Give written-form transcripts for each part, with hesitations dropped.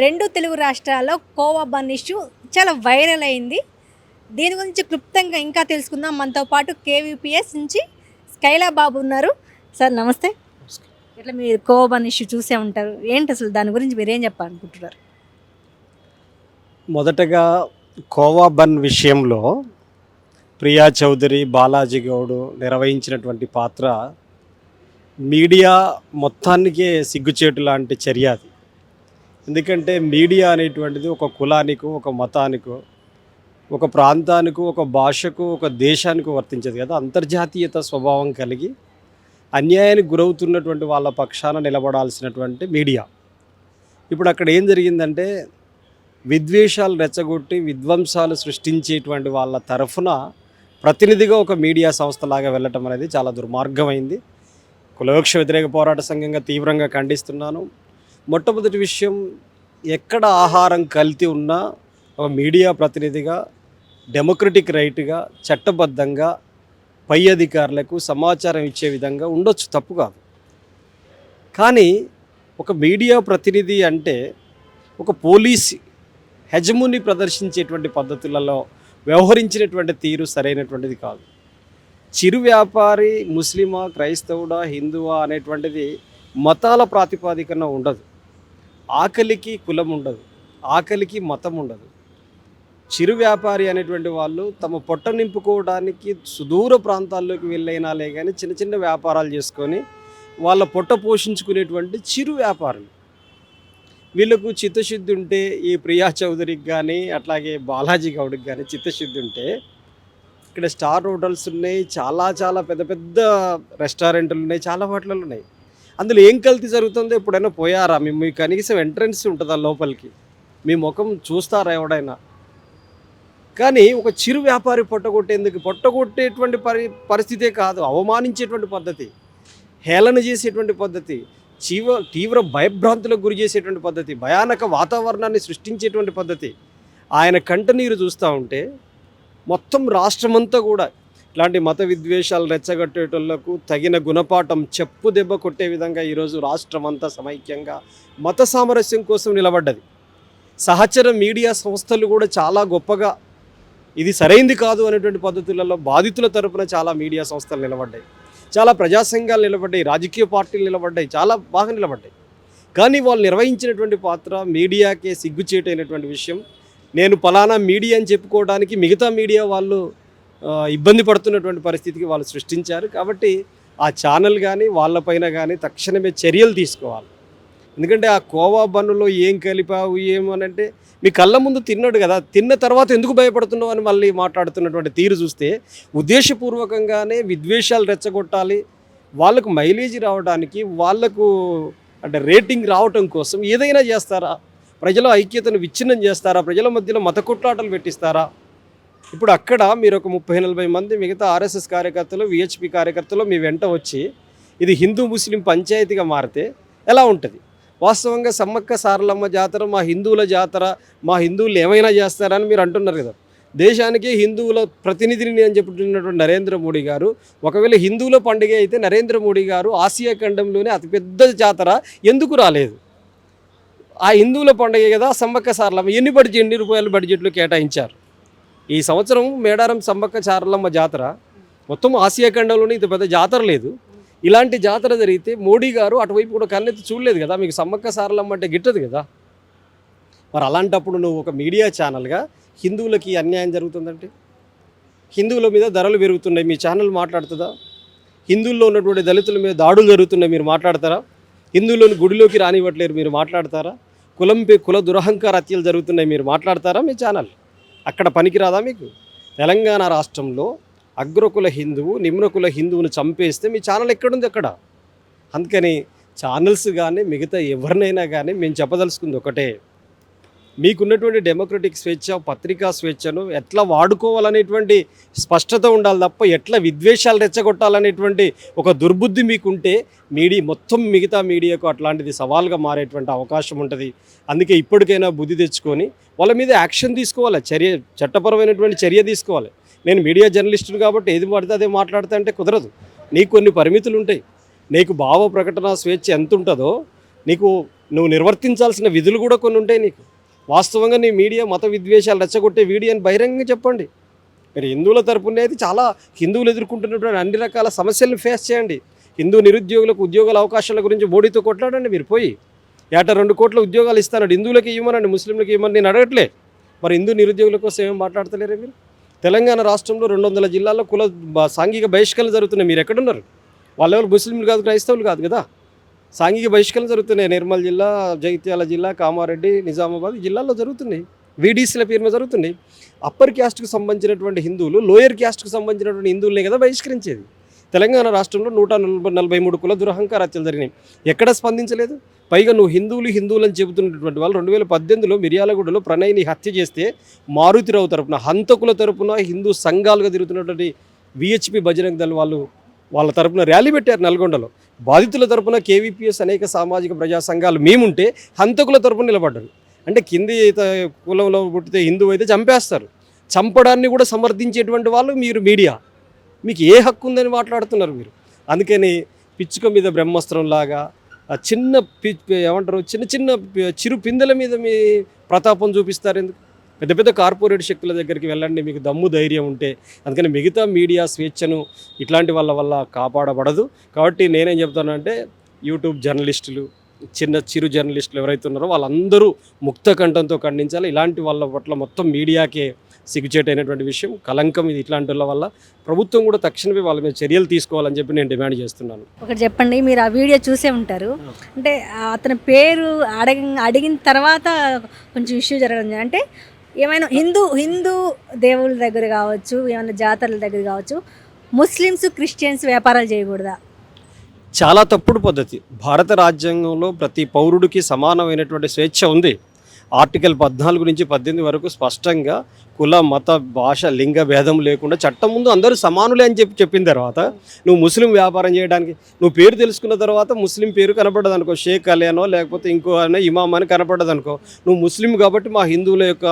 రెండు తెలుగు రాష్ట్రాల్లో khoa bun issue చాలా వైరల్ అయింది. దీని గురించి క్లుప్తంగా ఇంకా తెలుసుకుందాం. మనతో పాటు కేవీపీఎస్ నుంచి స్కైలా బాబు ఉన్నారు. సార్ నమస్తే. ఇట్లా మీరు కోవా బన్ ఇష్యూ చూసే ఉంటారు, ఏంటి అసలు దాని గురించి మీరేం చెప్పాలనుకుంటున్నారు? మొదటగా కోవా బన్ విషయంలో ప్రియా చౌదరి, బాలాజీ గౌడ్ నిర్వహించినటువంటి పాత్ర మీడియా మొత్తానికే సిగ్గుచేటు లాంటి చర్య అది. ఎందుకంటే మీడియా అనేటువంటిది ఒక కులానికో, ఒక మతానికో, ఒక ప్రాంతానికో, ఒక భాషకు, ఒక దేశానికి వర్తించదు కదా. అంతర్జాతీయత స్వభావం కలిగి అన్యాయానికి గురవుతున్నటువంటి వాళ్ళ పక్షాన నిలబడాల్సినటువంటి మీడియా. ఇప్పుడు అక్కడ ఏం జరిగిందంటే విద్వేషాలు రెచ్చగొట్టి విధ్వంసాలు సృష్టించేటువంటి వాళ్ళ తరఫున ప్రతినిధిగా ఒక మీడియా సంస్థలాగా వెళ్ళటం అనేది చాలా దుర్మార్గమైంది. కులవివక్ష వ్యతిరేక పోరాట సంఘంగా తీవ్రంగా ఖండిస్తున్నాను. మొట్టమొదటి విషయం, ఎక్కడ ఆహారం కల్తీ ఉన్నా ఒక మీడియా ప్రతినిధిగా డెమోక్రటిక్ రైట్గా చట్టబద్ధంగా పై అధికారులకు సమాచారం ఇచ్చే విధంగా ఉండొచ్చు, తప్పు కాదు. కానీ ఒక మీడియా ప్రతినిధి అంటే ఒక పోలీస్ హెజముని ప్రదర్శించేటువంటి పద్ధతులలో వ్యవహరించినటువంటి తీరు సరైనటువంటిది కాదు. చిరు వ్యాపారి ముస్లిమా, క్రైస్తవుడా, హిందువా అనేటువంటిది మతాల ప్రాతిపాదికన ఉండదు. ఆకలికి కులం ఉండదు, ఆకలికి మతం ఉండదు. చిరు వ్యాపారి అనేటువంటి వాళ్ళు తమ పొట్ట నింపుకోవడానికి సుదూర ప్రాంతాల్లోకి వెళ్ళైనాలే కానీ చిన్న చిన్న వ్యాపారాలు చేసుకొని వాళ్ళ పొట్ట పోషించుకునేటువంటి చిరు వ్యాపారులు. వీళ్ళకు చిత్తశుద్ధి ఉంటే, ఈ ప్రియా చౌదరికి కానీ అట్లాగే బాలాజీ గౌడ్కి కానీ చిత్తశుద్ధి ఉంటే ఇక్కడ స్టార్ హోటల్స్ ఉన్నాయి, చాలా చాలా పెద్ద పెద్ద రెస్టారెంట్లు ఉన్నాయి, చాలా హోటళ్ళు ఉన్నాయి. అందులో ఏం కల్తీ జరుగుతుందో ఎప్పుడైనా పోయారా? మీకు కనీసం ఎంట్రన్స్ ఉంటుందా లోపలికి? మీ ముఖం చూస్తారా ఎవడైనా? కానీ ఒక చిరు వ్యాపారి పొట్టగొట్టేటువంటి పరిస్థితే కాదు, అవమానించేటువంటి పద్ధతి, హేళన చేసేటువంటి పద్ధతి, తీవ్ర భయభ్రాంతులకు గురి చేసేటువంటి పద్ధతి, భయానక వాతావరణాన్ని సృష్టించేటువంటి పద్ధతి. ఆయన కంటనీరు చూస్తూ ఉంటే మొత్తం రాష్ట్రమంతా కూడా ఇలాంటి మత విద్వేషాలు రెచ్చగొట్టేటోళ్లకు తగిన గుణపాఠం, చెప్పు దెబ్బ కొట్టే విధంగా ఈరోజు రాష్ట్రం అంతా సమైక్యంగా మత సామరస్యం కోసం నిలబడ్డది. సహచర మీడియా సంస్థలు కూడా చాలా గొప్పగా ఇది సరైంది కాదు అనేటువంటి పద్ధతులలో బాధితుల తరపున చాలా మీడియా సంస్థలు నిలబడ్డాయి, చాలా ప్రజా సంఘాలు నిలబడ్డాయి, రాజకీయ పార్టీలు నిలబడ్డాయి, చాలా బాగా నిలబడ్డాయి. కానీ వాళ్ళు నిర్వహించినటువంటి పాత్ర మీడియాకే సిగ్గుచేటైనటువంటి విషయం. నేను పలానా మీడియా అని చెప్పుకోవడానికి మిగతా మీడియా వాళ్ళు ఇబ్బంది పడుతున్నటువంటి పరిస్థితికి వాళ్ళు సృష్టించారు. కాబట్టి ఆ ఛానల్ కానీ వాళ్ళపైన కానీ తక్షణమే చర్యలు తీసుకోవాలి. ఎందుకంటే ఆ కోవా బన్నులో ఏం కలిపావు ఏమనంటే మీ కళ్ళ ముందు తిన్నాడు కదా, తిన్న తర్వాత ఎందుకు భయపడుతున్నావు అని మళ్ళీ మాట్లాడుతున్నటువంటి తీరు చూస్తే ఉద్దేశపూర్వకంగానే విద్వేషాలు రెచ్చగొట్టాలి, వాళ్ళకు మైలేజ్ రావడానికి, వాళ్లకు అంటే రేటింగ్ రావటం కోసం ఏదైనా చేస్తారా? ప్రజల ఐక్యతను విచ్ఛిన్నం చేస్తారా? ప్రజల మధ్యలో మత కొట్లాటలు పెట్టిస్తారా? ఇప్పుడు అక్కడ మీరు ఒక 30-40 మంది మిగతా ఆర్ఎస్ఎస్ కార్యకర్తలు, విహెచ్పి కార్యకర్తలు మీ వెంట వచ్చి ఇది హిందూ ముస్లిం పంచాయతీగా మారితే ఎలా ఉంటుంది? వాస్తవంగా సమ్మక్క సారలమ్మ జాతర మా హిందువుల జాతర, మా హిందువులు ఏమైనా చేస్తారని మీరు అంటున్నారు కదా. దేశానికి హిందువుల ప్రతినిధిని అని చెప్పుతున్నటువంటి నరేంద్ర మోడీ గారు, ఒకవేళ హిందువుల పండుగ అయితే నరేంద్ర మోడీ గారు ఆసియా ఖండంలోనే అతిపెద్ద జాతర ఎందుకు రాలేదు? ఆ హిందువుల పండుగ కదా సమ్మక్క సారలమ్మ. ఎన్ని రూపాయల బడ్జెట్లు కేటాయించారు? ఈ సంవత్సరం మేడారం సమ్మక్క సారలమ్మ జాతర మొత్తం ఆసియా ఖండంలోనే ఇంత పెద్ద జాతర లేదు. ఇలాంటి జాతర జరిగితే మోడీ గారు అటువైపు కూడా కన్నెత్తి చూడలేదు కదా. మీకు సమ్మక్క సారలమ్మ అంటే గిట్టదు కదా. మరి అలాంటప్పుడు నువ్వు ఒక మీడియా ఛానల్గా హిందువులకి అన్యాయం జరుగుతుందంటే, హిందువుల మీద ధరలు పెరుగుతున్నాయి, మీ ఛానల్ మాట్లాడుతుందా? హిందువుల్లో ఉన్నటువంటి దళితుల మీద దాడులు జరుగుతున్నాయి, మీరు మాట్లాడతారా? హిందువులను గుడిలోకి రానివ్వట్లేరు, మీరు మాట్లాడతారా? కుల దురహంకార హత్యలు జరుగుతున్నాయి, మీరు మాట్లాడతారా? మీ ఛానల్ అక్కడ పనికిరాదా మీకు? తెలంగాణ రాష్ట్రంలో అగ్రకుల హిందువు, నిమ్నకుల హిందువును చంపేస్తే మీ ఛానల్ ఎక్కడుంది అక్కడ? అందుకని ఛానల్స్ కానీ మిగతా ఎవరినైనా కానీ మేము చెప్పదలుచుకుంది ఒకటే, మీకున్నటువంటి డెమోక్రటిక్ స్వేచ్ఛ, పత్రికా స్వేచ్ఛను ఎట్లా వాడుకోవాలనేటువంటి స్పష్టత ఉండాలి తప్ప ఎట్లా విద్వేషాలు రెచ్చగొట్టాలనేటువంటి ఒక దుర్బుద్ధి మీకుంటే మొత్తం మిగతా మీడియాకు అట్లాంటిది సవాల్గా మారేటువంటి అవకాశం ఉంటుంది. అందుకే ఇప్పటికైనా బుద్ధి తెచ్చుకొని వాళ్ళ మీద యాక్షన్ తీసుకోవాలి, చట్టపరమైనటువంటి చర్య తీసుకోవాలి. నేను మీడియా జర్నలిస్టును కాబట్టి ఏది పడితే అదే మాట్లాడతా అంటే కుదరదు. నీకు కొన్ని పరిమితులు ఉంటాయి. నీకు భావ ప్రకటన స్వేచ్ఛ ఎంత ఉంటుందో నీకు నువ్వు నిర్వర్తించాల్సిన విధులు కూడా కొన్ని ఉంటాయి నీకు. వాస్తవంగా నీ మీడియా మత విద్వేషాలు రెచ్చగొట్టే వీడియోని బహిరంగంగా చెప్పండి. మీరు హిందువుల తరపున అయితే చాలా హిందువులు ఎదుర్కొంటున్నటువంటి అన్ని రకాల సమస్యలను ఫేస్ చేయండి. హిందూ నిరుద్యోగులకు ఉద్యోగాల అవకాశాల గురించి మోడీతో కొట్లాడండి. మీరు పోయి ఏటా 2 కోట్ల ఉద్యోగాలు ఇస్తానండి, హిందువులకి ఇవ్వమనండి, ముస్లింలకు ఇవ్వమని నేను అడగట్లే. మరి హిందూ నిరుద్యోగుల కోసం ఏం మాట్లాడతలేరే మీరు? తెలంగాణ రాష్ట్రంలో 200 జిల్లాల్లో సాంఘిక బహిష్కరణ జరుగుతున్నాయి. మీరు ఎక్కడున్నారు? వాళ్ళెవరు ముస్లింలు కాదు, క్రైస్తవులు కాదు కదా. సాంఘిక బహిష్కరణ జరుగుతున్నాయి. నిర్మల్ జిల్లా, జగిత్యాల జిల్లా, కామారెడ్డి, నిజామాబాద్ జిల్లాల్లో జరుగుతున్నాయి. వీడీసీల పేరు మీద జరుగుతున్నాయి. అప్పర్ క్యాస్ట్కు సంబంధించినటువంటి హిందువులు లోయర్ క్యాస్ట్కు సంబంధించినటువంటి హిందువులనే కదా బహిష్కరించేది. తెలంగాణ రాష్ట్రంలో 143 కుల దురహంకార హత్యలు జరిగినాయి. ఎక్కడ స్పందించలేదు. పైగా నువ్వు హిందువులు అని చెబుతున్నటువంటి వాళ్ళు 2018లో మిర్యాలగూడలో ప్రణయ్ని హత్య చేస్తే మారుతిరావు తరపున, హంతకుల తరపున హిందూ సంఘాలుగా తిరుగుతున్నటువంటి విహెచ్పి బజరంగ్ దళ్ వాళ్ళ తరపున ర్యాలీ పెట్టారు నల్గొండలో. బాధితుల తరపున కేవీపీఎస్ అనేక సామాజిక ప్రజా సంఘాలు మేముంటే హంతకుల తరపున నిలబడ్డారు. అంటే కింది కులంలో పుట్టితే హిందువు అయితే చంపేస్తారు. చంపడాన్ని కూడా సమర్థించేటువంటి వాళ్ళు మీరు మీడియా. మీకు ఏ హక్కు ఉందని మాట్లాడుతున్నారు మీరు? అందుకని పిచ్చుక మీద బ్రహ్మాస్త్రంలాగా చిన్న ఏమంటారు, చిన్న చిరు పిందెల మీద మీ ప్రతాపం చూపిస్తారు ఎందుకు? పెద్ద పెద్ద కార్పొరేట్ శక్తుల దగ్గరికి వెళ్ళండి మీకు దమ్ము ధైర్యం ఉంటే. అందుకని మిగతా మీడియా స్వేచ్ఛను ఇట్లాంటి వాళ్ళ వల్ల కాపాడబడదు. కాబట్టి నేనేం చెప్తానంటే యూట్యూబ్ జర్నలిస్టులు, చిరు జర్నలిస్టులు ఎవరైతే ఉన్నారో వాళ్ళందరూ ముక్త కంఠంతో ఖండించాలి. ఇలాంటి వాళ్ళ పట్ల మొత్తం మీడియాకే సిగ్గుచేటైనటువంటి విషయం, కలంకం ఇది. ఇట్లాంటి వాళ్ళ వల్ల ప్రభుత్వం కూడా తక్షణమే వాళ్ళ మీద చర్యలు తీసుకోవాలని చెప్పి నేను డిమాండ్ చేస్తున్నాను. ఒకటి చెప్పండి, మీరు ఆ వీడియో చూసే ఉంటారు. అంటే అతని పేరు అడిగిన తర్వాత కొంచెం ఇష్యూ జరగడం, అంటే ఏమైనా హిందూ దేవుళ్ళ దగ్గర కావచ్చు, ఏమైనా జాతరల దగ్గర కావచ్చు, ముస్లిమ్స్ క్రిస్టియన్స్ వ్యాపారాలు చేయకూడదా? చాలా తప్పుడు పద్ధతి. భారత రాజ్యాంగంలో ప్రతి పౌరుడికి సమానమైనటువంటి స్వేచ్ఛ ఉంది. ఆర్టికల్ 14 నుంచి 18 వరకు స్పష్టంగా కుల, మత, భాష, లింగ భేదం లేకుండా చట్టం ముందు అందరూ సమానులే అని చెప్పిన తర్వాత నువ్వు ముస్లిం వ్యాపారం చేయడానికి నువ్వు పేరు తెలుసుకున్న తర్వాత ముస్లిం పేరు కనపడ్డది అనుకో, షేక్ అలియానో లేకపోతే ఇంకో ఇమామ్ అని కనపడ్డది అనుకో, నువ్వు ముస్లిం కాబట్టి మా హిందువుల యొక్క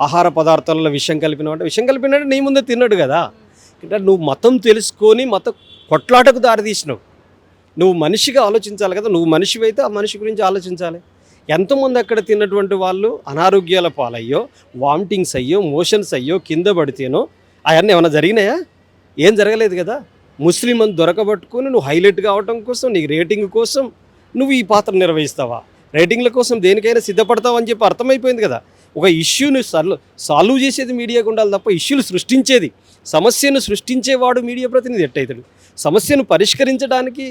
ఆహార పదార్థాలలో విషం కలిపినావు విషం కలిపినట్టు నీ ముందే తిన్నాడు కదా. అంటే నువ్వు మతం తెలుసుకొని మత కొట్లాటకు దారితీసినావు. నువ్వు మనిషిగా ఆలోచించాలి కదా. నువ్వు మనిషివైతే ఆ మనిషి గురించి ఆలోచించాలి. ఎంతమంది అక్కడ తిన్నటువంటి వాళ్ళు అనారోగ్యాల పాలయ్యో, వామిటింగ్స్ అయ్యో, మోషన్స్ అయ్యో, కింద పడితేనో అవన్నీ ఏమైనా జరిగినాయా? ఏం జరగలేదు కదా. ముస్లిం అని దొరకబట్టుకొని నువ్వు హైలైట్ కావడం కోసం, నీ రేటింగ్ కోసం నువ్వు ఈ పాత్ర నిర్వహిస్తావా? రేటింగ్ల కోసం దేనికైనా సిద్ధపడతావు అని చెప్పి అర్థమైపోయింది కదా. ఒక ఇష్యూని సాల్వ్ చేసేది మీడియాకు ఉండాలి తప్ప ఇష్యూలు సృష్టించేది, సమస్యను సృష్టించేవాడు మీడియా ప్రతినిధి ఎట్టయితాడు? సమస్యను పరిష్కరించడానికి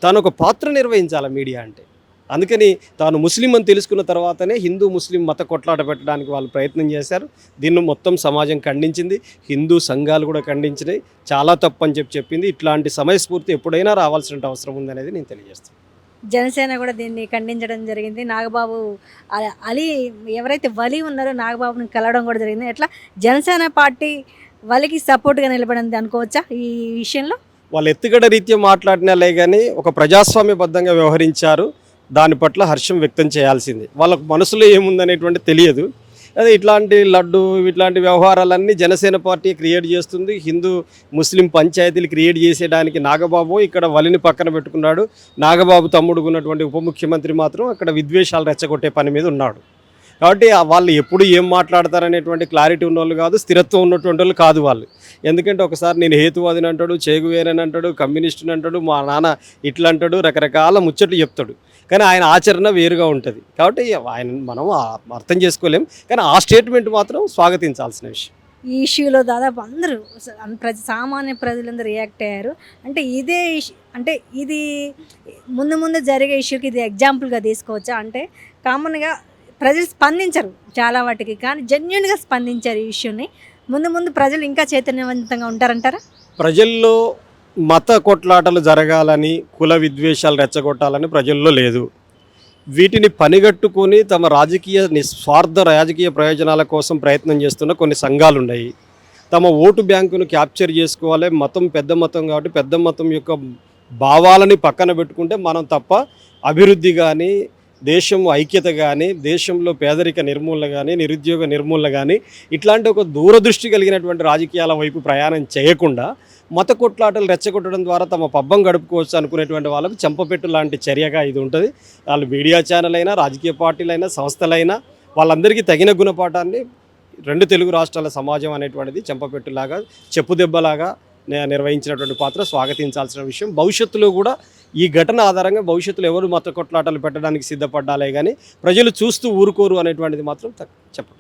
తాను ఒక పాత్ర నిర్వహించాలి మీడియా అంటే. అందుకని తాను ముస్లిం అని తెలుసుకున్న తర్వాతనే హిందూ ముస్లిం మత కొట్లాట పెట్టడానికి వాళ్ళు ప్రయత్నం చేశారు. దీన్ని మొత్తం సమాజం ఖండించింది, హిందూ సంఘాలు కూడా ఖండించినాయి. చాలా తప్పు అని చెప్పింది. ఇట్లాంటి సమయస్ఫూర్తి ఎప్పుడైనా రావాల్సిన అవసరం ఉందనేది నేను తెలియజేస్తాను. జనసేన కూడా దీన్ని ఖండించడం జరిగింది. నాగబాబు అలీ ఎవరైతే వలి ఉన్నారో నాగబాబుని కలవడం కూడా జరిగింది. ఎట్లా జనసేన పార్టీ వలికి సపోర్ట్గా నిలబడింది అనుకోవచ్చా ఈ విషయంలో? వాళ్ళు ఎత్తుగడ రీత్యా మాట్లాడినాలే కానీ ఒక ప్రజాస్వామ్యబద్ధంగా వ్యవహరించారు. దాని పట్ల హర్షం వ్యక్తం చేయాల్సింది. వాళ్ళకు మనసులో ఏముందనేటువంటి తెలియదు. అదే ఇట్లాంటి లడ్డు ఇట్లాంటి వ్యవహారాలన్నీ జనసేన పార్టీ క్రియేట్ చేస్తుంది. హిందూ ముస్లిం పంచాయతీలు క్రియేట్ చేసేయడానికి నాగబాబు ఇక్కడ వలిని పక్కన పెట్టుకున్నాడు. నాగబాబు తమ్ముడు ఉన్నటువంటి ఉప ముఖ్యమంత్రి మాత్రం అక్కడ విద్వేషాలు రెచ్చగొట్టే పని మీద ఉన్నాడు. కాబట్టి వాళ్ళు ఎప్పుడు ఏం మాట్లాడతారనేటువంటి క్లారిటీ ఉన్నోళ్ళు కాదు, స్థిరత్వం ఉన్నటువంటి వాళ్ళు కాదు వాళ్ళు. ఎందుకంటే ఒకసారి నేను హేతువాదిని అంటాడు, చేగువేరని అంటాడు, కమ్యూనిస్టుని అంటాడు, మా నాన్న ఇట్లా అంటాడు, రకరకాల ముచ్చట్లు చెప్తాడు. కానీ ఆయన ఆచరణ వేరుగా ఉంటుంది. కాబట్టి ఆయన మనం అర్థం చేసుకోలేం. కానీ ఆ స్టేట్మెంట్ మాత్రం స్వాగతించాల్సిన విషయం. ఈ ఇష్యూలో దాదాపు అందరూ సామాన్య ప్రజలందరూ రియాక్ట్ అయ్యారు. అంటే అంటే ఇది ముందు జరిగే ఇష్యూకి ఇది ఎగ్జాంపుల్గా తీసుకోవచ్చా? అంటే కామన్గా ప్రజలు స్పందించరు చాలా వాటికి, కానీ జెన్యున్గా స్పందించారు ఈ ఇష్యూని. ముందు ప్రజలు ఇంకా చైతన్యవంతంగా ఉంటారంటారా? ప్రజల్లో మత కొట్లాటలు జరగాలని, కుల విద్వేషాలు రెచ్చగొట్టాలని ప్రజల్లో లేదు. వీటిని పనిగట్టుకొని తమ నిస్వార్థ రాజకీయ ప్రయోజనాల కోసం ప్రయత్నం చేస్తున్న కొన్ని సంఘాలు ఉన్నాయి. తమ ఓటు బ్యాంకును క్యాప్చర్ చేసుకోవాలి. మతం పెద్ద మతం కాబట్టి పెద్ద మతం యొక్క భావాలని పక్కన పెట్టుకుంటే మనం తప్ప అభివృద్ధి కానీ దేశం ఐక్యత కానీ, దేశంలో పేదరిక నిర్మూలన కానీ, నిరుద్యోగ నిర్మూలన కానీ ఇట్లాంటి ఒక దూరదృష్టి కలిగినటువంటి రాజకీయాల వైపు ప్రయాణం చేయకుండా మత కొట్లాటలు రెచ్చగొట్టడం ద్వారా తమ పబ్బం గడుపుకోవచ్చు అనుకునేటువంటి వాళ్ళకు చెంపపెట్టు లాంటి చర్యగా ఇది ఉంటుంది. వాళ్ళు మీడియా ఛానల్ అయినా, రాజకీయ పార్టీలైనా, సంస్థలైనా వాళ్ళందరికీ తగిన గుణపాఠాన్ని రెండు తెలుగు రాష్ట్రాల సమాజం అనేటువంటిది చెంపపెట్టులాగా, చెప్పుదెబ్బలాగా నిర్వహించినటువంటి పాత్ర స్వాగతించాల్సిన విషయం. భవిష్యత్తులో కూడా ఈ ఘటన ఆధారంగా భవిష్యత్తులో ఎవరు మత కొట్లాటలు పెట్టడానికి సిద్ధపడ్డాలే కానీ ప్రజలు చూస్తూ ఊరుకోరు అనేటువంటిది మాత్రం చెప్పండి.